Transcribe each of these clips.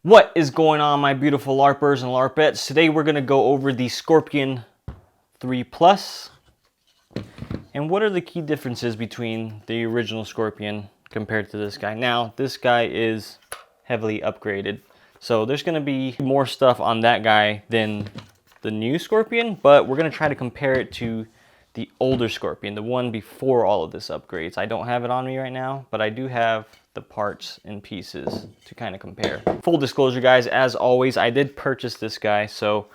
What is going on, my beautiful LARPers and LARPettes? Today we're going to go over the Scorpion 3 Plus. And what are the key differences between the original Scorpion compared to this guy? Now, this guy is heavily upgraded. So there's going to be more stuff on that guy than the new Scorpion, but we're going to try to compare it to the older Scorpion, the one before all of this upgrades. I don't have it on me right now, but I do have the parts and pieces to kind of compare. Full disclosure, guys, as always, I did purchase this guy, so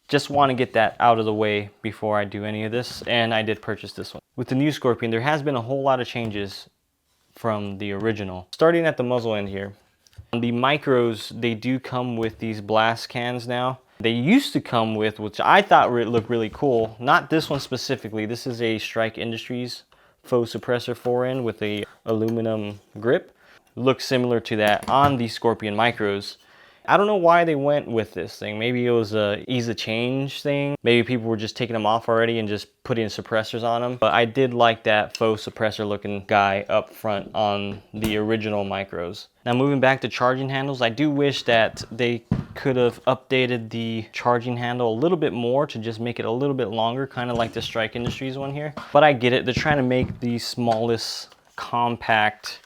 just want to get that out of the way before I do any of this, and I did purchase this one. With the new Scorpion, there has been a whole lot of changes from the original. Starting at the muzzle end here, the micros, they do come with these blast cans now. They used to come with, which I thought looked really cool, not this one specifically. This is a Strike Industries faux suppressor forend with a aluminum grip. Looks similar to that on the Scorpion micros. I don't know why they went with this thing. Maybe it was a ease of change thing. Maybe people were just taking them off already and just putting suppressors on them. But I did like that faux suppressor looking guy up front on the original micros. Now moving back to charging handles, I do wish that they could have updated the charging handle a little bit more to just make it a little bit longer, kind of like the Strike Industries one here. But I get it. They're trying to make the smallest compact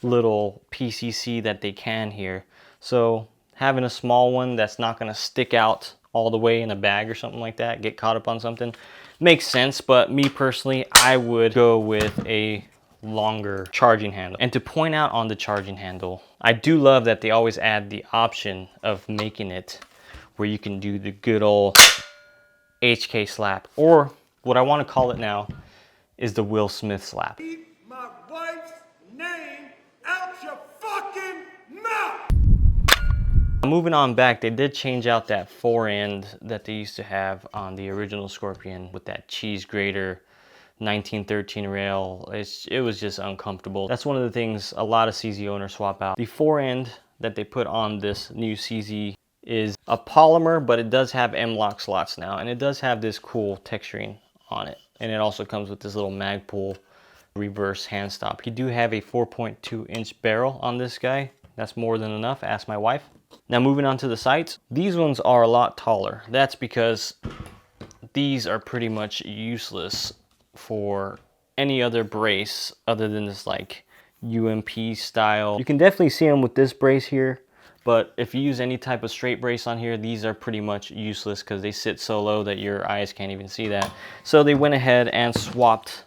little PCC that they can here. So having a small one that's not going to stick out all the way in a bag or something like that, get caught up on something, makes sense. But me personally, I would go with a longer charging handle. And to point out on the charging handle, I do love that they always add the option of making it where you can do the good old HK slap, or what I want to call it now is the Will Smith slap. Keep my wife's name out your fucking mouth! Moving on back, they did change out that forend that they used to have on the original Scorpion with that cheese grater 1913 rail. It was just uncomfortable. That's one of the things a lot of CZ owners swap out. The forend that they put on this new CZ is a polymer, but it does have M-lock slots now, and it does have this cool texturing on it. And it also comes with this little Magpul reverse hand stop. You do have a 4.2-inch barrel on this guy. That's more than enough, ask my wife. Now moving on to the sights, these ones are a lot taller. That's because these are pretty much useless for any other brace other than this like UMP style. You can definitely see them with this brace here, but if you use any type of straight brace on here, these are pretty much useless because they sit so low that your eyes can't even see that. So they went ahead and swapped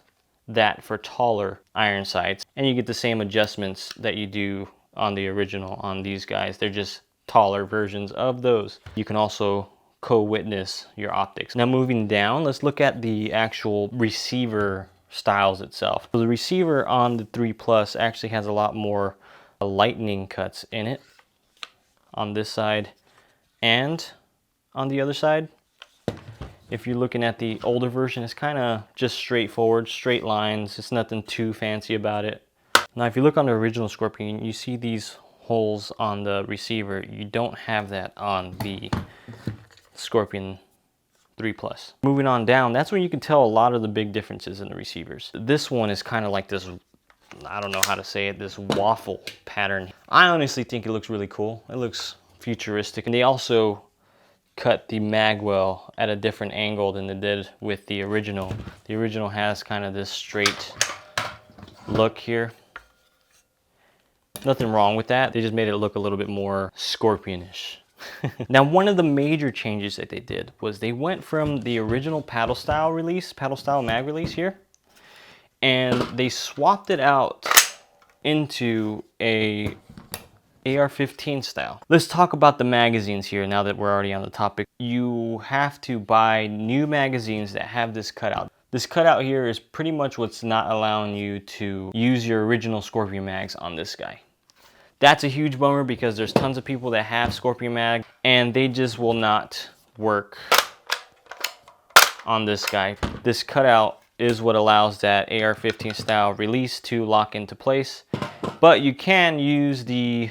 that for taller iron sights, and you get the same adjustments that you do on the original on these guys. They're just taller versions of those. You can also co-witness your optics. Now moving down, let's look at the actual receiver styles itself. So the receiver on the 3 Plus actually has a lot more lightning cuts in it on this side and on the other side. If you're looking at the older version, it's kind of just straightforward, straight lines. It's nothing too fancy about it. Now if you look on the original Scorpion, you see these holes on the receiver. You don't have that on the Scorpion 3 Plus. Moving on down, that's where you can tell a lot of the big differences in the receivers. This one is kind of like this, I don't know how to say it, this waffle pattern. I honestly think it looks really cool. It looks futuristic. And they also cut the magwell at a different angle than they did with the original. The original has kind of this straight look here. Nothing wrong with that. They just made it look a little bit more Scorpionish. Now, one of the major changes that they did was they went from the original paddle style mag release here, and they swapped it out into a AR-15 style. Let's talk about the magazines here now that we're already on the topic. You have to buy new magazines that have this cutout. This cutout here is pretty much what's not allowing you to use your original Scorpion mags on this guy. That's a huge bummer because there's tons of people that have Scorpion mag and they just will not work on this guy. This cutout is what allows that AR-15 style release to lock into place, but you can use the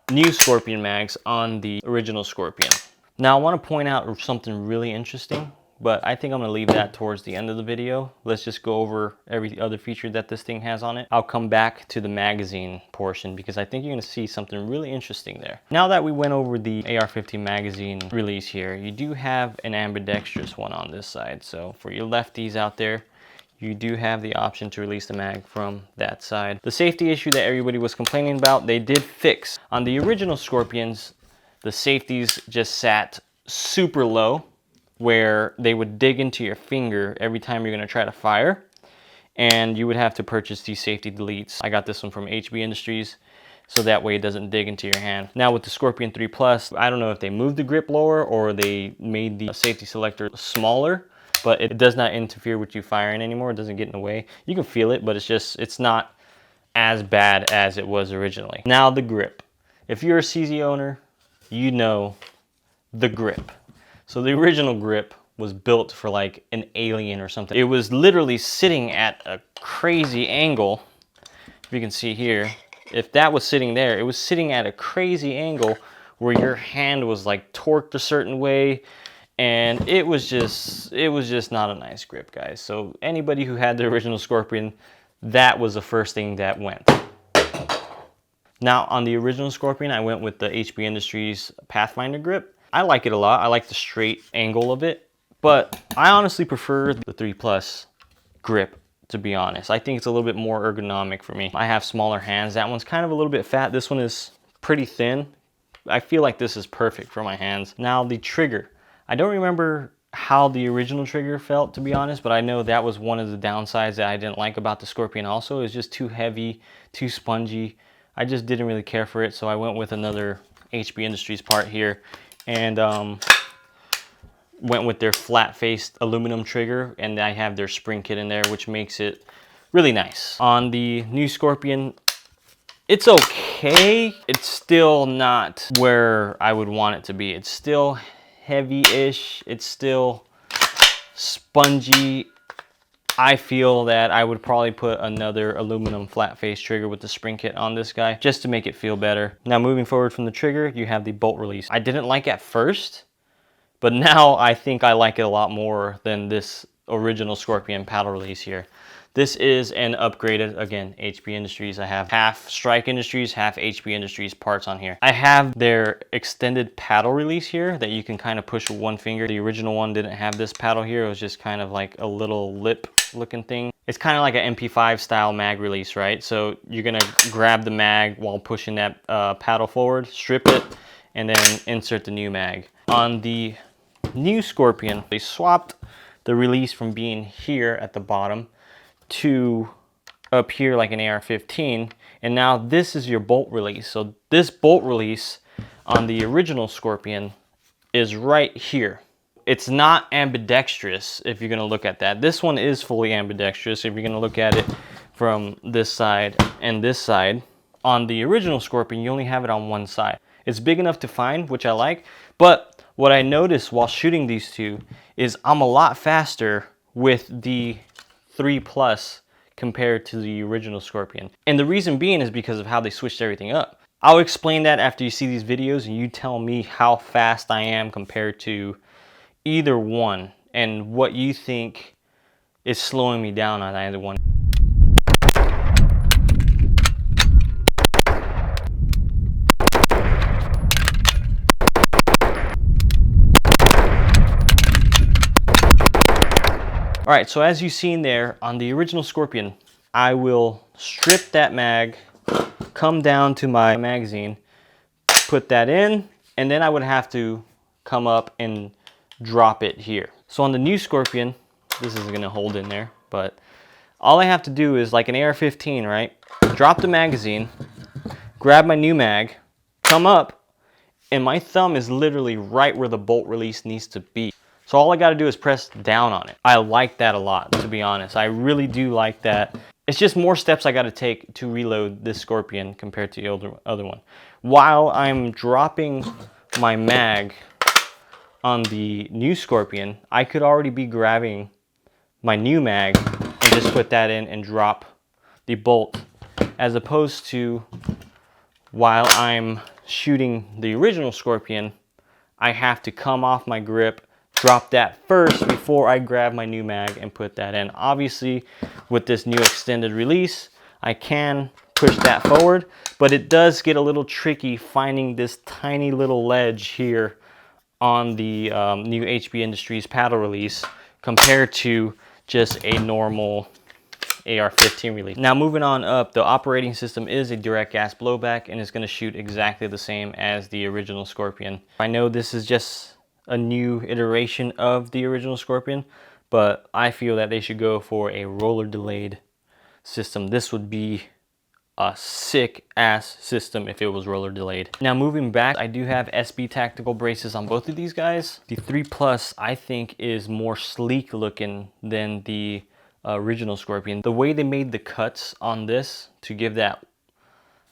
new Scorpion mags on the original Scorpion. Now I want to point out something really interesting. but I think I'm gonna leave that towards the end of the video. Let's just go over every other feature that this thing has on it. I'll come back to the magazine portion because I think you're gonna see something really interesting there. Now that we went over the AR-15 magazine release here, you do have an ambidextrous one on this side. So for your lefties out there, you do have the option to release the mag from that side. The safety issue that everybody was complaining about, they did fix. On the original Scorpions, the safeties just sat super low where they would dig into your finger every time you're gonna try to fire, and you would have to purchase these safety deletes. I got this one from HB Industries, so that way it doesn't dig into your hand. Now with the Scorpion 3 Plus, I don't know if they moved the grip lower or they made the safety selector smaller, but it does not interfere with you firing anymore. It doesn't get in the way. You can feel it, but it's not as bad as it was originally. Now the grip. If you're a CZ owner, you know the grip. So the original grip was built for like an alien or something. It was literally sitting at a crazy angle. If you can see here, if that was sitting there, it was sitting at a crazy angle where your hand was like torqued a certain way, and it was just not a nice grip, guys. So anybody who had the original Scorpion, that was the first thing that went. Now on the original Scorpion, I went with the HB Industries Pathfinder grip. I like it a lot. I like the straight angle of it, but I honestly prefer the 3 Plus grip, to be honest. I think it's a little bit more ergonomic for me. I have smaller hands. That one's kind of a little bit fat. This one is pretty thin. I feel like this is perfect for my hands. Now the trigger. I don't remember how the original trigger felt, to be honest, but I know that was one of the downsides that I didn't like about the Scorpion also. It was just too heavy, too spongy. I just didn't really care for it, so I went with another HB Industries part here, and went with their flat-faced aluminum trigger, and I have their spring kit in there, which makes it really nice. On the new Scorpion, it's okay. It's still not where I would want it to be. It's still heavy-ish. It's still spongy. I feel that I would probably put another aluminum flat face trigger with the spring kit on this guy just to make it feel better. Now moving forward from the trigger, you have the bolt release. I didn't like at first, but now I think I like it a lot more than this original Scorpion paddle release here. This is an upgraded, again, HB Industries. I have half Strike Industries, half HB Industries parts on here. I have their extended paddle release here that you can kind of push with one finger. The original one didn't have this paddle here. It was just kind of like a little lip looking thing. It's kind of like an MP5 style mag release, right? So you're gonna grab the mag while pushing that paddle forward, strip it, and then insert the new mag. On the new Scorpion, they swapped the release from being here at the bottom to up here like an AR-15, and now this is your bolt release. So this bolt release on the original Scorpion is right here. It's not ambidextrous if you're gonna look at that. This one is fully ambidextrous if you're gonna look at it from this side and this side. On the original Scorpion, you only have it on one side. It's big enough to find, which I like, but what I noticed while shooting these two is I'm a lot faster with the 3 Plus compared to the original Scorpion. And the reason being is because of how they switched everything up. I'll explain that after you see these videos and you tell me how fast I am compared to either one and what you think is slowing me down on either one. All right, so as you've seen there on the original Scorpion, I will strip that mag, come down to my magazine, put that in, and then I would have to come up and drop it here. So on the new Scorpion, this isn't gonna hold in there, but all I have to do is like an AR-15, right? Drop the magazine, grab my new mag, come up, and my thumb is literally right where the bolt release needs to be. So all I gotta do is press down on it. I like that a lot, to be honest. I really do like that. It's just more steps I gotta take to reload this Scorpion compared to the other one. While I'm dropping my mag on the new Scorpion, I could already be grabbing my new mag and just put that in and drop the bolt, as opposed to while I'm shooting the original Scorpion, I have to come off my grip, drop that first before I grab my new mag and put that in. Obviously, with this new extended release, I can push that forward, but it does get a little tricky finding this tiny little ledge here on the new HB Industries paddle release compared to just a normal AR-15 release. Now moving on up, the operating system is a direct gas blowback and it's going to shoot exactly the same as the original Scorpion. I know this is just a new iteration of the original Scorpion, but I feel that they should go for a roller delayed system. This would be a sick ass system if it was roller delayed. Now moving back, I do have SB tactical braces on both of these guys. The 3 Plus I think is more sleek looking than the original Scorpion. The way they made the cuts on this to give that,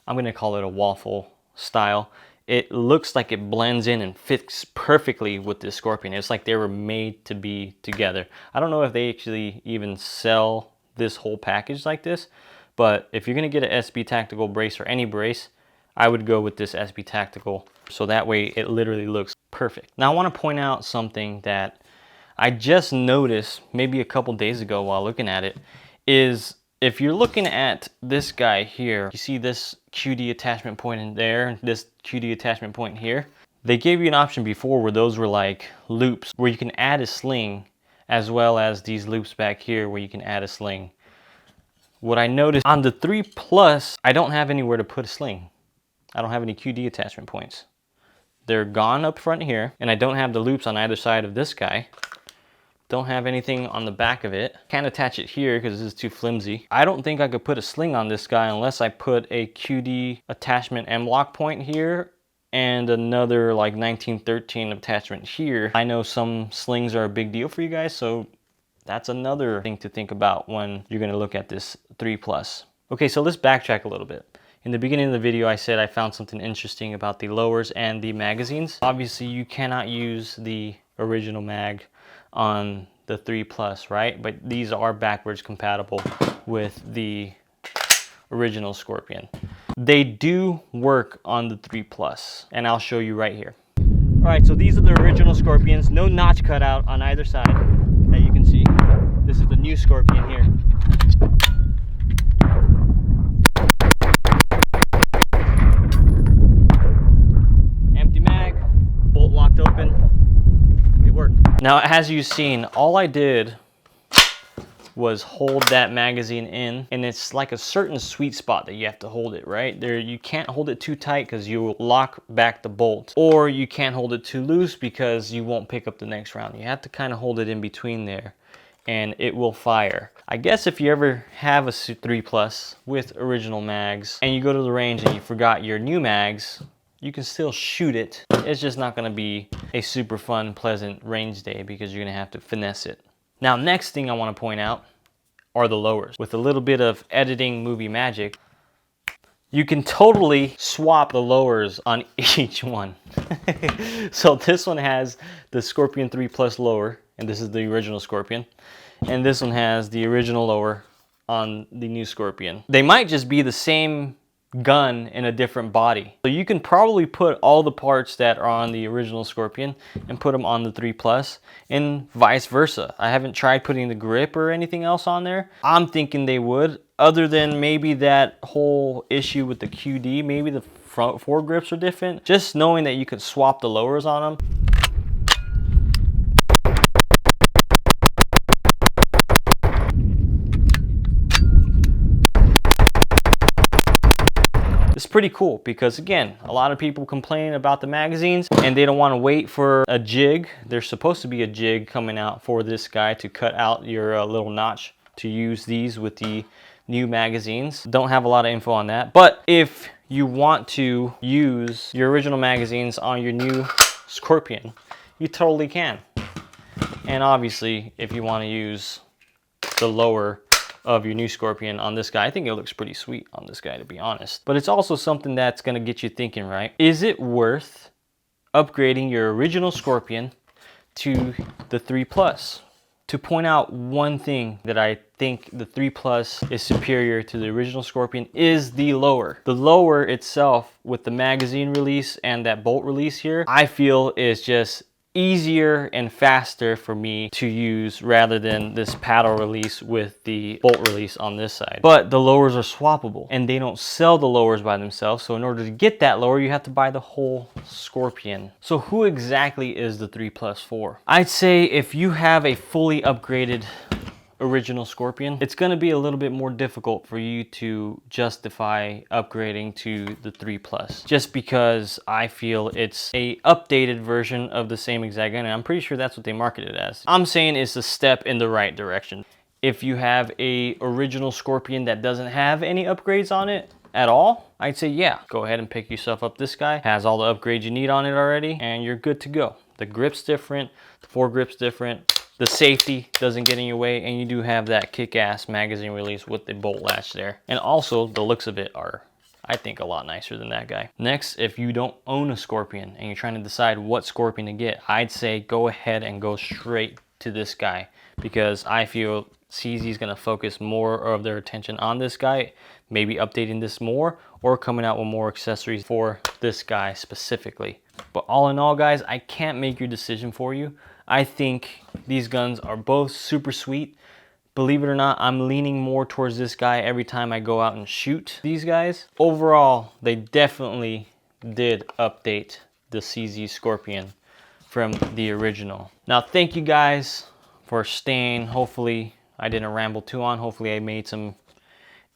I'm gonna call it a waffle style, it looks like it blends in and fits perfectly with this Scorpion. It's like they were made to be together. I don't know if they actually even sell this whole package like this, but if you're gonna get an SB Tactical brace or any brace, I would go with this SB Tactical. So that way it literally looks perfect. Now I wanna point out something that I just noticed maybe a couple days ago while looking at it, is if you're looking at this guy here, you see this QD attachment point in there, this QD attachment point here. They gave you an option before where those were like loops where you can add a sling, as well as these loops back here where you can add a sling. What I noticed on the 3 Plus, I don't have anywhere to put a sling. I don't have any QD attachment points. They're gone up front here, and I don't have the loops on either side of this guy. Don't have anything on the back of it. Can't attach it here because this is too flimsy. I don't think I could put a sling on this guy unless I put a QD attachment M-lock point here and another like 1913 attachment here. I know some slings are a big deal for you guys, so that's another thing to think about when you're gonna look at this 3 Plus. Okay, so let's backtrack a little bit. In the beginning of the video, I said I found something interesting about the lowers and the magazines. Obviously, you cannot use the original mag on the 3 Plus, right? But these are backwards compatible with the original Scorpion. They do work on the 3 Plus, and I'll show you right here. All right, so these are the original Scorpions. No notch cut out on either side that you can see. This is the new Scorpion here. Empty mag, bolt locked open. It worked. Now, as you've seen, all I did was hold that magazine in, and it's like a certain sweet spot that you have to hold it, right? There, you can't hold it too tight because you will lock back the bolt, or you can't hold it too loose because you won't pick up the next round. You have to kind of hold it in between there, and it will fire. I guess if you ever have a 3 Plus with original mags and you go to the range and you forgot your new mags, you can still shoot it. It's just not gonna be a super fun, pleasant range day because you're gonna have to finesse it. Now, next thing I wanna point out are the lowers. With a little bit of editing movie magic, you can totally swap the lowers on each one. So this one has the Scorpion 3 Plus lower, and this is the original Scorpion. And this one has the original lower on the new Scorpion. They might just be the same gun in a different body. So you can probably put all the parts that are on the original Scorpion and put them on the 3 Plus and vice versa. I haven't tried putting the grip or anything else on there. I'm thinking they would, other than maybe that whole issue with the QD. Maybe the front foregrips are different. Just knowing that you could swap the lowers on them. It's pretty cool because, again, a lot of people complain about the magazines and they don't want to wait for a jig. There's supposed to be a jig coming out for this guy to cut out your little notch to use these with the new magazines. Don't have a lot of info on that, but if you want to use your original magazines on your new Scorpion, you totally can. And obviously, if you want to use the lower of your new Scorpion on this guy, I think it looks pretty sweet on this guy, to be honest. But it's also something that's gonna get you thinking, right? Is it worth upgrading your original Scorpion to the 3 Plus? To point out one thing that I think the 3 Plus is superior to the original Scorpion is the lower. The lower itself with the magazine release and that bolt release here, I feel is just easier and faster for me to use rather than this paddle release with the bolt release on this side. But the lowers are swappable and they don't sell the lowers by themselves. So in order to get that lower, you have to buy the whole Scorpion. So who exactly is the 3+4? I'd say if you have a fully upgraded original Scorpion, it's going to be a little bit more difficult for you to justify upgrading to the 3 Plus, just because I feel it's a updated version of the same exact gun, and I'm pretty sure that's what they market it as. I'm saying it's a step in the right direction. If you have a original Scorpion that doesn't have any upgrades on it at all, I'd say yeah, go ahead and pick yourself up this guy. Has all the upgrades you need on it already, and you're good to go. The grip's different, the foregrip's different, the safety doesn't get in your way, and you do have that kick-ass magazine release with the bolt latch there. And also, the looks of it are, I think, a lot nicer than that guy. Next, if you don't own a Scorpion and you're trying to decide what Scorpion to get, I'd say go ahead and go straight to this guy, because I feel CZ is going to focus more of their attention on this guy, maybe updating this more or coming out with more accessories for this guy specifically. But all in all, guys, I can't make your decision for you. I think these guns are both super sweet. Believe it or not, I'm leaning more towards this guy every time I go out and shoot these guys. Overall, they definitely did update the CZ Scorpion from the original. Now, thank you guys for staying. Hopefully, I didn't ramble too on. Hopefully, I made some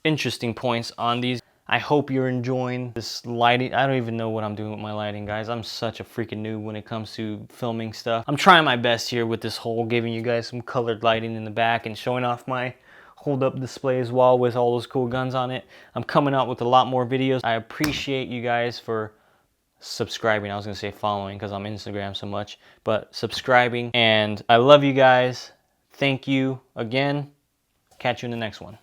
interesting points on these. I hope you're enjoying this lighting. I don't even know what I'm doing with my lighting, guys. I'm such a freaking noob when it comes to filming stuff. I'm trying my best here with this whole giving you guys some colored lighting in the back and showing off my hold-up display as well with all those cool guns on it. I'm coming out with a lot more videos. I appreciate you guys for subscribing. I was gonna say following because I'm Instagram so much, but subscribing. And I love you guys. Thank you again. Catch you in the next one.